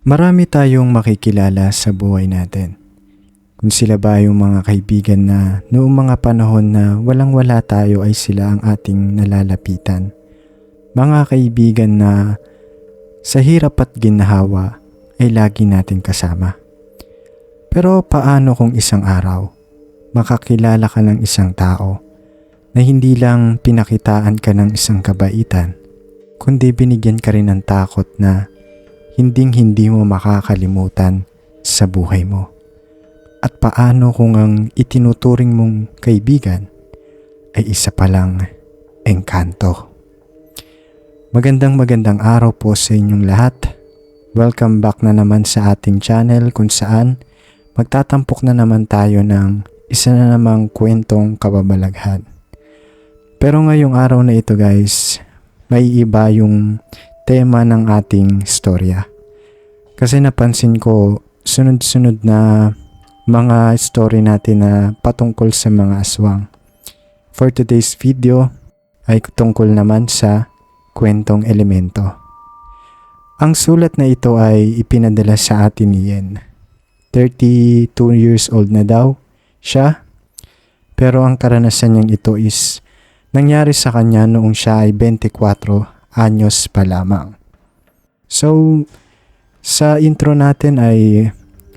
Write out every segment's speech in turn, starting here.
Marami tayong makikilala sa buhay natin. Kung sila ba yung mga kaibigan na noong mga panahon na walang-wala tayo ay sila ang ating nalalapitan. Mga kaibigan na sa hirap at ginhawa ay lagi nating kasama. Pero paano kung isang araw makakilala ka ng isang tao na hindi lang pinakitaan ka ng isang kabaitan, kundi binigyan ka rin ng takot na hinding-hindi mo makakalimutan sa buhay mo? At paano kung ang itinuturing mong kaibigan ay isa palang engkanto? Magandang araw po sa inyong lahat. Welcome back na naman sa ating channel kung saan magtatampok na naman tayo ng isa na namang kwentong kababalaghan. Pero ngayong araw na ito guys, may iba yung tema ng ating storya. Kasi napansin ko sunod-sunod na mga story natin na patungkol sa mga aswang. For today's video ay tungkol naman sa kwentong elemento. Ang sulat na ito ay ipinadala sa atin ni Yen. 32 years old na daw siya, pero ang karanasan niyang ito is nangyari sa kanya noong siya ay 24 anyos pa lamang. So, sa intro natin ay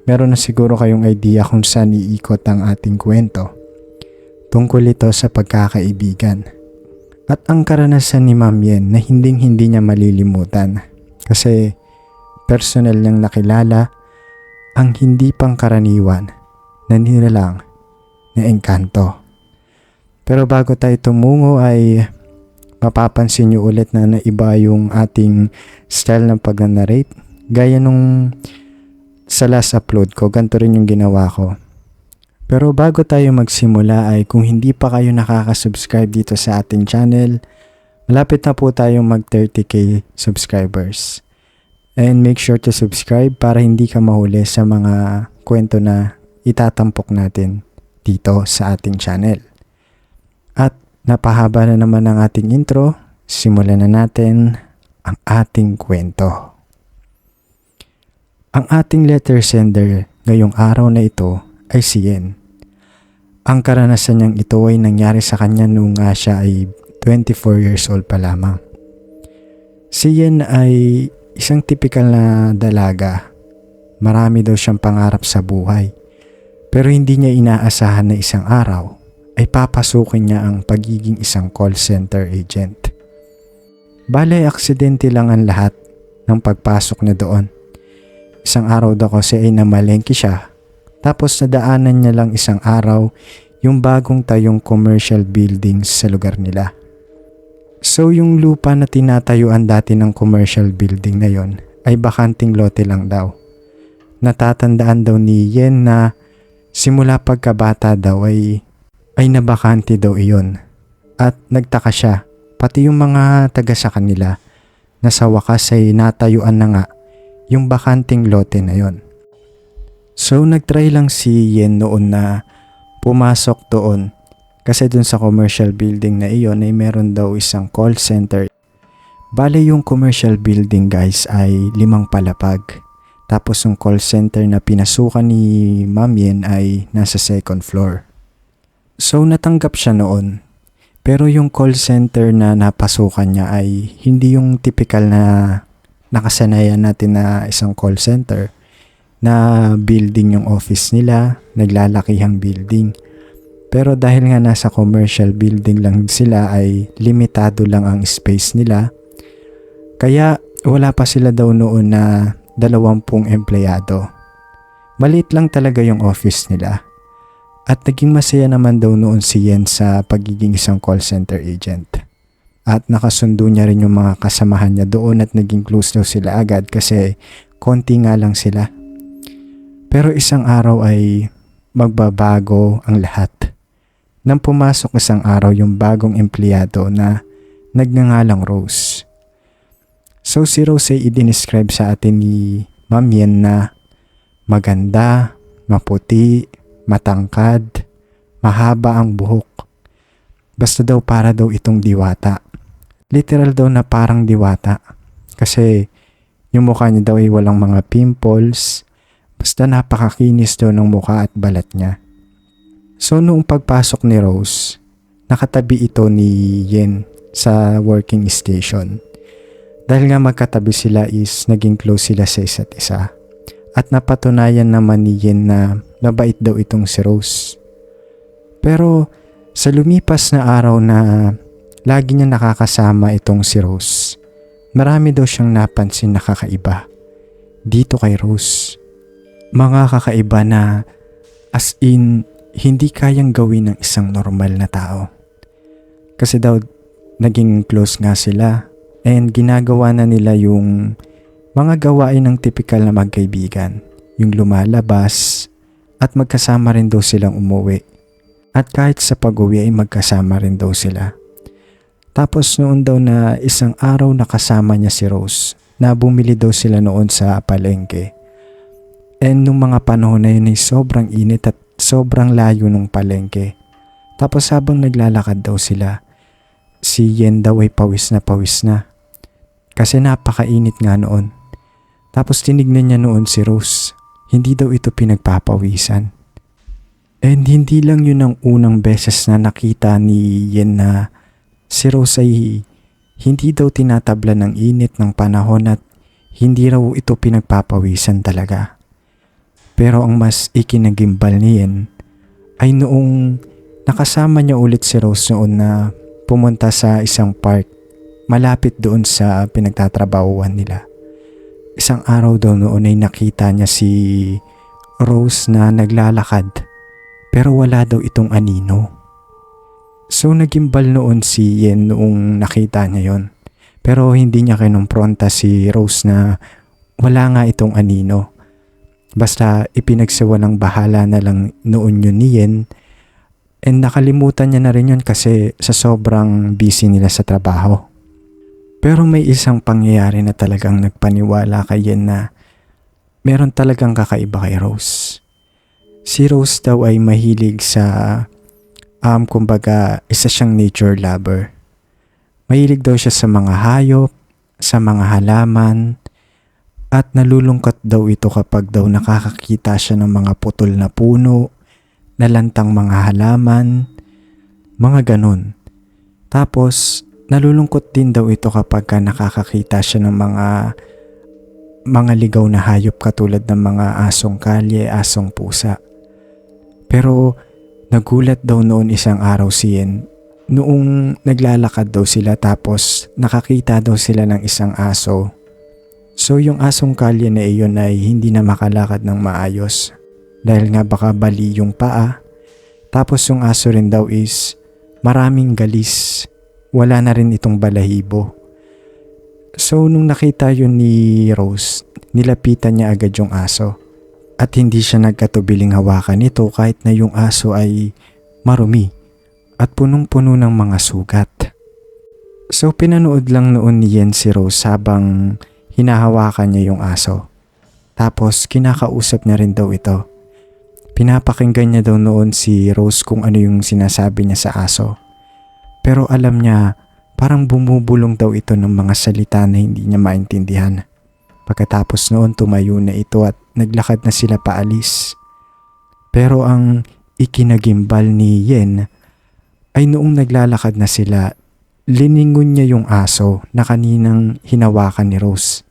meron na siguro kayong idea kung saan iikot ang ating kwento. Tungkol ito sa pagkakaibigan. At ang karanasan ni Ma'am Yen na hinding-hindi niya malilimutan kasi personal niyang nakilala ang hindi pangkaraniwan na nilalang na engkanto. Pero bago tayo tumungo ay mapapansin niyo ulit na naiba yung ating style ng pag-narrate. Gaya nung sa last upload ko, ganito rin yung ginawa ko. Pero bago tayo magsimula ay kung hindi pa kayo nakaka-subscribe dito sa ating channel, malapit na po tayong mag 30k subscribers. And make sure to subscribe para hindi ka mahuli sa mga kwento na itatampok natin dito sa ating channel. At napahaba na naman ang ating intro, simulan na natin ang ating kwento. Ang ating letter sender ngayong araw na ito ay si Yen. Ang karanasan niyang ito ay nangyari sa kanya noong siya ay 24 years old pa lamang. Si Yen ay isang tipikal na dalaga. Marami daw siyang pangarap sa buhay. Pero hindi niya inaasahan na isang araw ay papasukin niya ang pagiging isang call center agent. Bale, aksidente lang ang lahat ng pagpasok na doon. Isang araw daw kasi ay namalengke siya. Tapos nadaanan niya lang isang araw yung bagong tayong commercial buildings sa lugar nila. So yung lupa na tinatayuan dati ng commercial building na yon ay bakanting lote lang daw. Natatandaan daw ni Yen na simula pagkabata daw ay nabakante daw iyon. At nagtaka siya, pati yung mga taga sa kanila na sa wakas ay natayuan na nga yung bakanting lote na yon. So nagtry lang si Yen noon na pumasok doon kasi dun sa commercial building na iyon ay meron daw isang call center. Bale yung commercial building guys ay 5 palapag. Tapos yung call center na pinasukan ni Ma'am Yen ay nasa 2nd floor. So natanggap siya noon. Pero yung call center na napasukan niya ay hindi yung typical na nakasanayan natin na isang call center na building yung office nila, naglalakihang building. Pero dahil nga nasa commercial building lang sila ay limitado lang ang space nila. Kaya wala pa sila daw noon na 20 empleyado. Maliit lang talaga yung office nila. At naging masaya naman daw noon si Yen sa pagiging isang call center agent. At nakasundo niya rin yung mga kasamahan niya doon at naging close daw sila agad kasi konti nga lang sila. Pero isang araw ay magbabago ang lahat. Nang pumasok isang araw yung bagong empleyado na nagngangalang Rose. So si Rose ay i-describe sa atin ni Ma'am Yen na maganda, maputi, matangkad, mahaba ang buhok. Basta daw para daw itong diwata. Literal daw na parang diwata. Kasi Yung mukha niya daw ay walang mga pimples. Basta napakakinis daw ng mukha at balat niya. So noong pagpasok ni Rose, nakatabi ito ni Yen sa working station. Dahil nga magkatabi sila is naging close sila sa isa't isa. At napatunayan naman ni Yen na mabait daw itong si Rose. Pero sa lumipas na araw na lagi niya nakakasama itong si Rose, marami daw siyang napansin na kakaiba dito kay Rose. Mga kakaiba na as in hindi kayang gawin ng isang normal na tao. Kasi daw naging close nga sila and ginagawa na nila yung mga gawain ng typical na magkaibigan. Yung lumalabas at magkasama rin daw silang umuwi. At kahit sa pag-uwi ay magkasama rin daw sila. Tapos noon daw na isang araw nakasama niya si Rose na bumili daw sila noon sa palengke. And nung mga panahon na yun ay sobrang init at sobrang layo nung palengke. Tapos habang naglalakad daw sila, si Yen daw ay pawis na. Kasi napakainit nga noon. Tapos tinignan niya noon si Rose. Hindi daw ito pinagpapawisan. And hindi lang yun ang unang beses na nakita ni Yen na si Rose ay hindi daw tinatabla ng init ng panahon at hindi raw ito pinagpapawisan talaga. Pero ang mas ikinagimbal ni Yen ay noong nakasama niya ulit si Rose noon na pumunta sa isang park malapit doon sa pinagtatrabahuan nila. Isang araw daw noon ay nakita niya si Rose na naglalakad pero wala daw itong anino. So nagimbal noon si Yen noong nakita niya yon. Pero hindi niya kinumpronta si Rose na wala nga itong anino. Basta ipinagsawa ng bahala na lang noon yun ni Yen. And nakalimutan niya na rin yun kasi sa sobrang busy nila sa trabaho. Pero may isang pangyayari na talagang nagpaniwala kay Yen na meron talagang kakaiba kay Rose. Si Rose daw ay mahilig sa, kumbaga, isa siyang nature lover. Mahilig daw siya sa mga hayop, sa mga halaman, at nalulungkot daw ito kapag daw nakakakita siya ng mga putol na puno, nalantang mga halaman, mga ganun. Tapos, nalulungkot din daw ito kapag nakakakita siya ng mga ligaw na hayop katulad ng mga asong kalye, asong pusa. Pero nagulat daw noon isang araw si Yen noong naglalakad daw sila tapos nakakita daw sila ng isang aso. So yung asong kalye na iyon ay hindi na makalakad ng maayos dahil nga baka bali yung paa. Tapos yung aso rin daw is maraming galis. Wala na rin itong balahibo. So nung nakita yun ni Rose, nilapitan niya agad yung aso. At hindi siya nagkatubiling hawakan nito kahit na yung aso ay marumi at punong-puno ng mga sugat. So pinanood lang noon ni Yen si Rose habang hinahawakan niya yung aso. Tapos kinakausap niya rin daw ito. Pinapakinggan niya daw noon si Rose kung ano yung sinasabi niya sa aso. Pero alam niya parang bumubulong daw ito ng mga salita na hindi niya maintindihan. Pagkatapos noon tumayo na ito at naglakad na sila paalis. Pero ang ikinagimbal ni Yen ay noong naglalakad na sila, liningon niya yung aso na kaninang hinawakan ni Rose.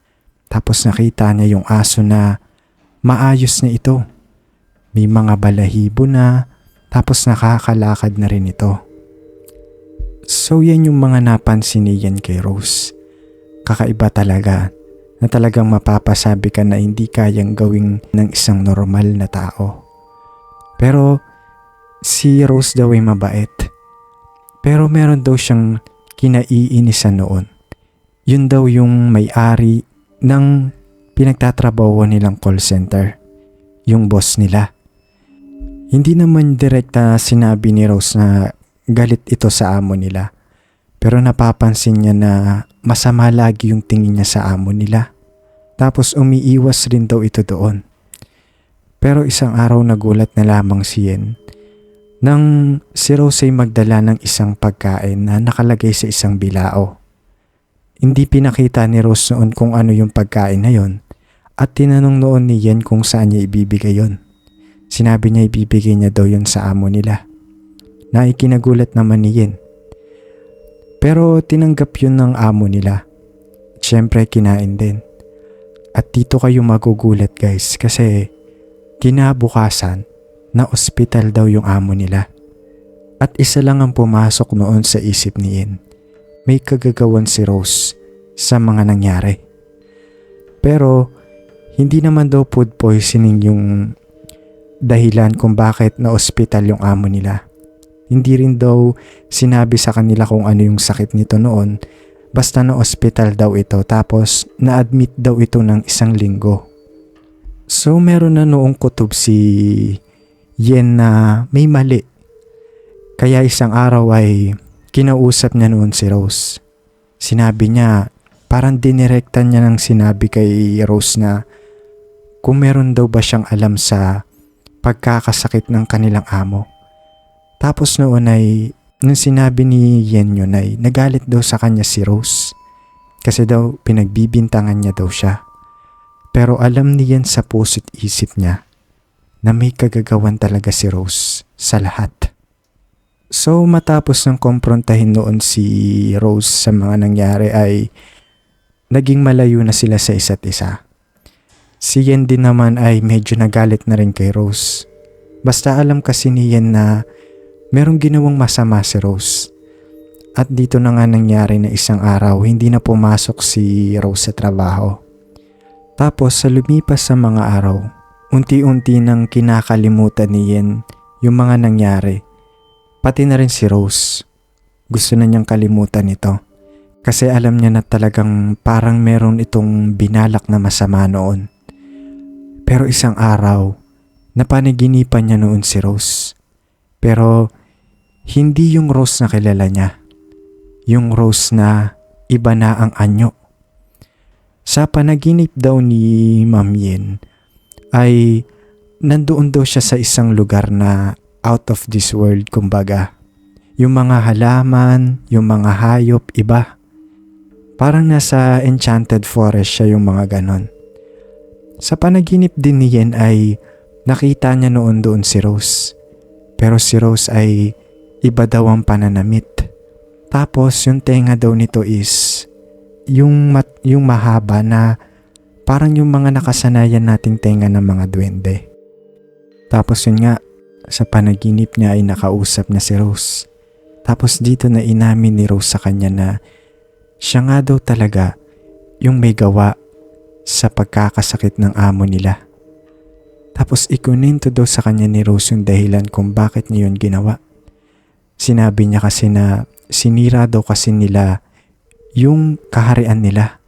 Tapos nakita niya yung aso na maayos na ito. May mga balahibo na, tapos nakakalakad na rin ito. So yan yung mga napansin ni Yen kay Rose. Kakaiba talaga, na talagang mapapasabi ka na hindi kayang gawing ng isang normal na tao. Pero si Rose daw ay mabait. Pero meron daw siyang kinaiinisan noon. Yun daw yung may-ari ng pinagtatrabaho nilang call center. Yung boss nila. Hindi naman direkta sinabi ni Rose na galit ito sa amo nila. Pero napapansin niya na masama lagi yung tingin niya sa amo nila. Tapos umiiwas rin daw ito doon. Pero isang araw nagulat na lamang si Yen nang si Rose ay magdala ng isang pagkain na nakalagay sa isang bilao. Hindi pinakita ni Rose noon kung ano yung pagkain na yon at tinanong noon ni Yen kung saan niya ibibigay yon. Sinabi niya ibibigay niya daw yon sa amo nila, na ikinagulat naman ni Yen. Pero tinanggap yun ng amo nila. Siyempre kinain din. At dito kayo magugulat guys kasi kinabukasan na ospital daw yung amo nila. At isa lang ang pumasok noon sa isip ni Yen. May kagagawan si Rose sa mga nangyari. Pero hindi naman daw food poisoning yung dahilan kung bakit na ospital yung amo nila. Hindi rin daw sinabi sa kanila kung ano yung sakit nito noon. Basta na ospital daw ito tapos na-admit daw ito ng 1 linggo. So meron na noong kutob si Yen na may mali. Kaya isang araw ay kinausap niya noon si Rose. Sinabi niya, parang dinirektan niya ng sinabi kay Rose na kung meron daw ba siyang alam sa pagkakasakit ng kanilang amo. Tapos noon ay, nung sinabi ni Yen yun ay nagalit daw sa kanya si Rose. Kasi daw pinagbibintangan niya daw siya. Pero alam ni Yen sa puso't isip niya na may kagagawan talaga si Rose sa lahat. So matapos ng komprontahin noon si Rose sa mga nangyari ay naging malayo na sila sa isa't isa. Si Yen din naman ay medyo nagalit na rin kay Rose. Basta alam kasi ni Yen na merong ginawang masama si Rose. At dito na nga nangyari na isang araw hindi na pumasok si Rose sa trabaho. Tapos sa lumipas sa mga araw, unti-unti nang kinakalimutan ni Yen yung mga nangyari. Pati na rin si Rose. Gusto na niyang kalimutan ito. Kasi alam niya na talagang parang meron itong binalak na masama noon. Pero isang araw, napanaginipan niya noon si Rose. Pero hindi yung Rose na kilala niya. Yung Rose na iba na ang anyo. Sa panaginip daw ni Ma'am Yen ay nandoon daw siya sa isang lugar na out of this world kumbaga. Yung mga halaman, yung mga hayop, iba. Parang nasa enchanted forest siya yung mga ganon. Sa panaginip din ni Yen ay nakita niya noon doon si Rose. Pero si Rose ay iba daw ang pananamit. Tapos yung tenga daw nito is yung mahaba na parang yung mga nakasanayan nating tenga ng mga duwende. Tapos yun nga, sa panaginip niya ay nakausap na si Rose. Tapos dito na inamin ni Rose sa kanya na siya nga daw talaga yung may gawa sa pagkakasakit ng amo nila. Tapos ikunento daw sa kanya ni Rose yung dahilan kung bakit niya yun ginawa. Sinabi niya kasi na sinira daw kasi nila yung kaharian nila.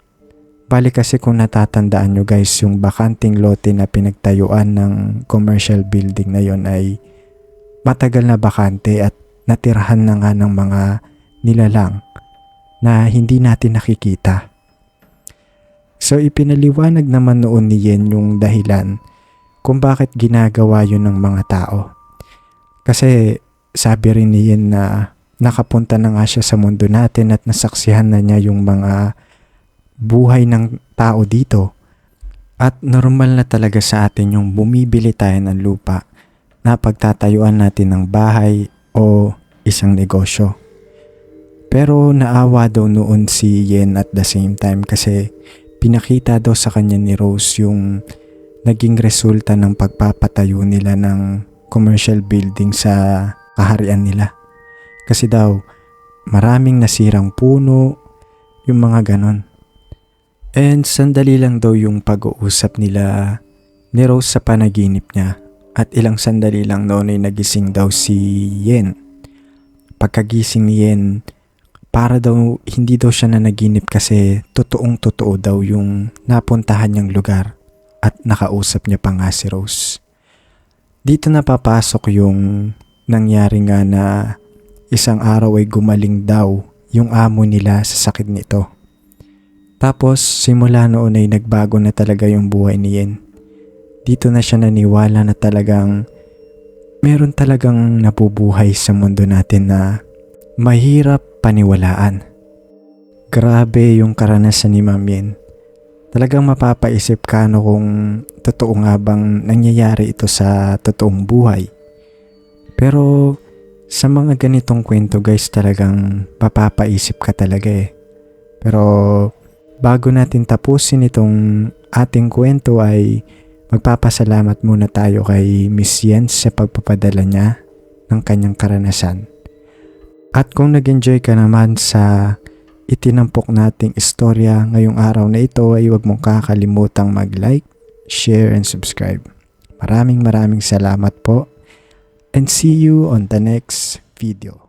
Bali kasi kung natatandaan nyo guys, yung bakanting lote na pinagtayuan ng commercial building na yon ay matagal na bakante at natirahan na nga ng mga nilalang na hindi natin nakikita. So ipinaliwanag naman noon ni Yen yung dahilan kung bakit ginagawa yun ng mga tao. Kasi sabi rin ni Yen na nakapunta na nga siya sa mundo natin at nasaksihan na niya yung mga buhay ng tao dito. At normal na talaga sa atin yung bumibili tayo ng lupa na pagtatayuan natin ng bahay o isang negosyo. Pero naawa daw noon si Yen at the same time kasi pinakita daw sa kanya ni Rose yung naging resulta ng pagpapatayo nila ng commercial building sa kaharian nila. Kasi daw maraming nasirang puno, yung mga ganon. And sandali lang daw yung pag-uusap nila ni Rose sa panaginip niya at ilang sandali lang noon ay nagising daw si Yen. Pagkagising ni Yen, para daw hindi daw siya nanaginip kasi totoong totoo daw yung napuntahan niyang lugar at nakausap niya pa nga si Rose. Dito na papasok yung nangyari nga na isang araw ay gumaling daw yung amo nila sa sakit nito. Tapos simula noon ay nagbago na talaga yung buhay ni Yen. Dito na siya naniwala na talagang meron talagang nabubuhay sa mundo natin na mahirap paniwalaan. Grabe yung karanasan ni Ma'am Yen. Talagang mapapaisip ka no kung totoo nga bang nangyayari ito sa totoong buhay. Pero sa mga ganitong kwento guys, talagang mapapaisip ka talaga eh. Pero bago natin tapusin itong ating kwento ay magpapasalamat muna tayo kay Miss Yen sa pagpapadala niya ng kanyang karanasan. At kung nag-enjoy ka naman sa itinampok nating istorya ngayong araw na ito ay huwag mong kakalimutang mag-like, share, and subscribe. Maraming salamat po and see you on the next video.